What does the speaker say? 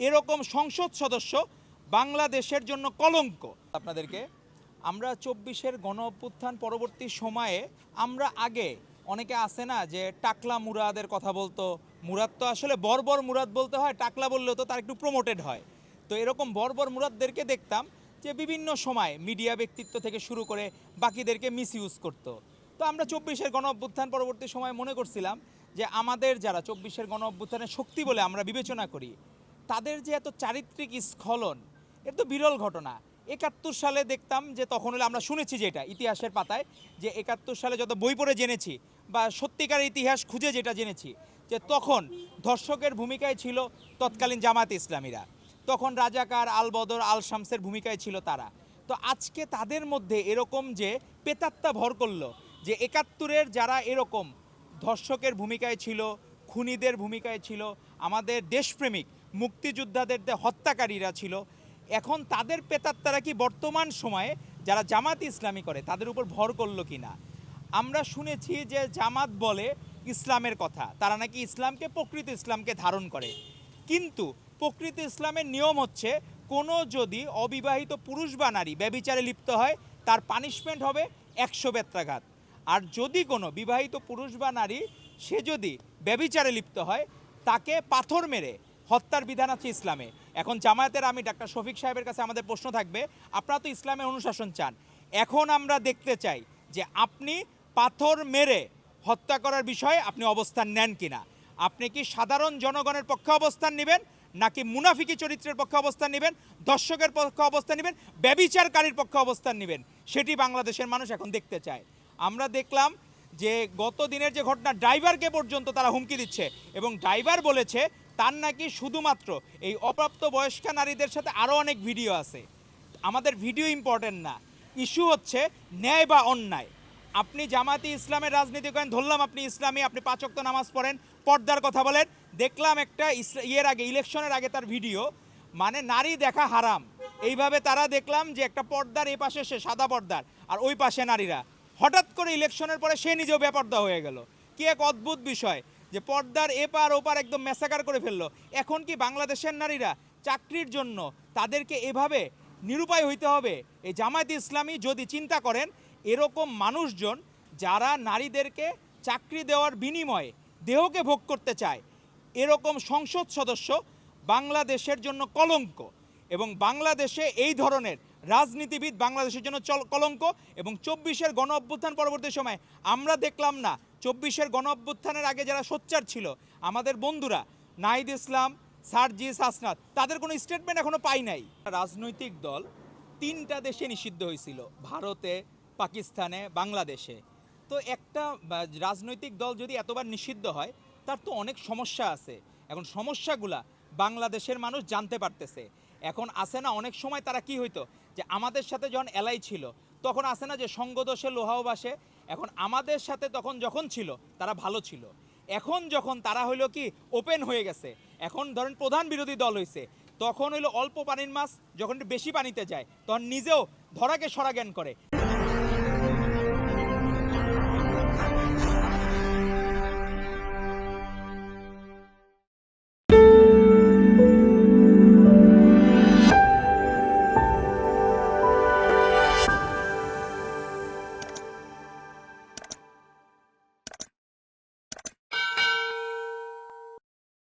এরকম সংসদ সদস্য বাংলাদেশের জন্য কলঙ্ক। আপনাদেরকে আমরা ২৪-এর গণ অভ্যুত্থান পরবর্তী সময়ে আমরা আগে অনেকে আছে না যে টাকলা মুরাদের কথা বলতো, মুরাদ তো আসলে বর্বর মুরাদ বলতে হয়, টাকলা বললেও তো তার একটু প্রমোটেড হয়। তো এরকম বর্বর মুরাদদেরকে দেখতাম যে বিভিন্ন সময় মিডিয়া ব্যক্তিত্ব থেকে শুরু করে বাকিদেরকে মিসইউজ করতো। তো আমরা ২৪-এর গণ অভ্যুত্থান পরবর্তী সময় মনে করছিলাম যে আমাদের যারা ২৪-এর গণ অভ্যুত্থানের শক্তি বলে আমরা বিবেচনা করি, তাদের যে এত চারিত্রিক স্খলন, এর তো বিরল ঘটনা। ৭১ সালে দেখতাম যে তখন হলে আমরা শুনেছি যেটা ইতিহাসের পাতায় যে ৭১ সালে যত বই পড়ে জেনেছি বা সত্যিকার ইতিহাস খুঁজে যেটা জেনেছি যে তখন ধর্ষকের ভূমিকায় ছিল তৎকালীন জামায়াতে ইসলামীরা, তখন রাজাকার আল বদর আল শামসের ভূমিকায় ছিল তারা। তো আজকে তাদের মধ্যে এরকম যে পেতাত্তা ভর করলো যে ৭১-এর যারা এরকম ধর্ষকের ভূমিকায় ছিল, খুনিদের ভূমিকায় ছিল, আমাদের দেশপ্রেমিক মুক্তিযোদ্ধাদের হত্যাকারীরা ছিল, এখন তাদের পেতাত্তারা কি বর্তমান সময়ে যারা জামাত ইসলামী করে তাদের উপর ভর করলো কি না? আমরা শুনেছি যে জামাত বলে ইসলামের কথা, তারা নাকি ইসলামকে প্রকৃত ইসলামকে ধারণ করে, কিন্তু প্রকৃত ইসলামের নিয়ম হচ্ছে কোনো যদি অবিবাহিত পুরুষ বা নারী ব্যভিচারে লিপ্ত হয় তার পানিশমেন্ট হবে ১০০ বেত্রাঘাত। আর যদি কোনো বিবাহিত পুরুষ বা নারী সে যদি ব্যভিচারে লিপ্ত হয় তাকে পাথর মেরে হত্যার বিধান আছে ইসলামে। এখন জামায়াতের আমি ডাক্তার শফিক সাহেবের কাছে আমাদের প্রশ্ন থাকবে, আপনারা তো ইসলামের অনুশাসন চান, এখন আমরা দেখতে চাই যে আপনি পাথর মেরে হত্যা করার বিষয়ে আপনি অবস্থান নেন কিনা। আপনি কি সাধারণ জনগণের পক্ষে অবস্থান নেবেন, নাকি মুনাফিকি চরিত্রের পক্ষে অবস্থান নেবেন, দর্শকের পক্ষে অবস্থান নেবেন, ব্যভিচারকারীর পক্ষে অবস্থান নেবেন, সেটি বাংলাদেশের মানুষ এখন দেখতে চায়। আমরা দেখলাম যে গত দিনের যে ঘটনা, ড্রাইভারকে পর্যন্ত তারা হুমকি দিচ্ছে এবং ড্রাইভার বলেছে তার নাকি শুধুমাত্র এই অপ্রাপ্ত বয়স্কা নারীদের সাথে আরও অনেক ভিডিও আছে। আমাদের ভিডিও ইম্পর্টেন্ট না, ইস্যু হচ্ছে ন্যায় বা অন্যায়। আপনি জামাতি ইসলামের রাজনীতি করেন, ধরলাম আপনি ইসলামী, আপনি ৫ ওয়াক্ত নামাজ পড়েন, পর্দার কথা বলেন, দেখলাম একটা ইলেকশনের আগে তার ভিডিও, মানে নারী দেখা হারাম, এইভাবে তারা দেখলাম যে একটা পর্দার এই পাশে সে সাদা পর্দার আর ওই পাশে নারীরা, হঠাৎ করে ইলেকশনের পরে সে নিজেও বেপর্দা হয়ে গেল। কি এক অদ্ভুত বিষয় যে পর্দার এপার ওপার একদম ম্যাসাকার করে ফেললো। এখন কি বাংলাদেশের নারীরা চাকরির জন্য তাদেরকে এভাবে নিরুপায় হইতে হবে? এই জামায়াতে ইসলামী যদি চিন্তা করেন, এরকম মানুষজন যারা নারীদেরকে চাকরি দেওয়ার বিনিময়ে দেহকে ভোগ করতে চায়, এরকম সংসদ সদস্য বাংলাদেশের জন্য কলঙ্ক, এবং বাংলাদেশে এই ধরনের রাজনীতিবিদ বাংলাদেশের জন্য কলঙ্ক। এবং ২৪-এর গণ অভ্যুত্থান পরবর্তী সময় আমরা দেখলাম না, ২৪-এর গণ অভ্যুত্থানের আগে যারা সোচ্চার ছিল আমাদের বন্ধুরা নাহিদ ইসলাম, সার্জিস, হাসনাত, তাদের কোনো স্টেটমেন্ট এখনো পাই নাই। রাজনৈতিক দল ৩টা দেশে নিষিদ্ধ হয়েছিল, ভারতে, পাকিস্তানে, বাংলাদেশে। তো একটা রাজনৈতিক দল যদি এতবার নিষিদ্ধ হয় তার তো অনেক সমস্যা আছে। এখন সমস্যাগুলা বাংলাদেশের মানুষ জানতে পারতেছে। এখন আসে না অনেক সময় তারা কি হইতো যে আমাদের সাথে যখন এলাই ছিল তখন আসে না যে সঙ্গদোষে লোহাও বাসে, এখন আমাদের সাথে তখন যখন ছিল তারা ভালো ছিল, এখন যখন তারা হইলো কি ওপেন হয়ে গেছে, এখন ধরেন প্রধান বিরোধী দল হয়েছে, তখন হইলো অল্প পানির মাছ যখন বেশি পানিতে যায় তখন নিজেও ধরাকে সরা জ্ঞান করে।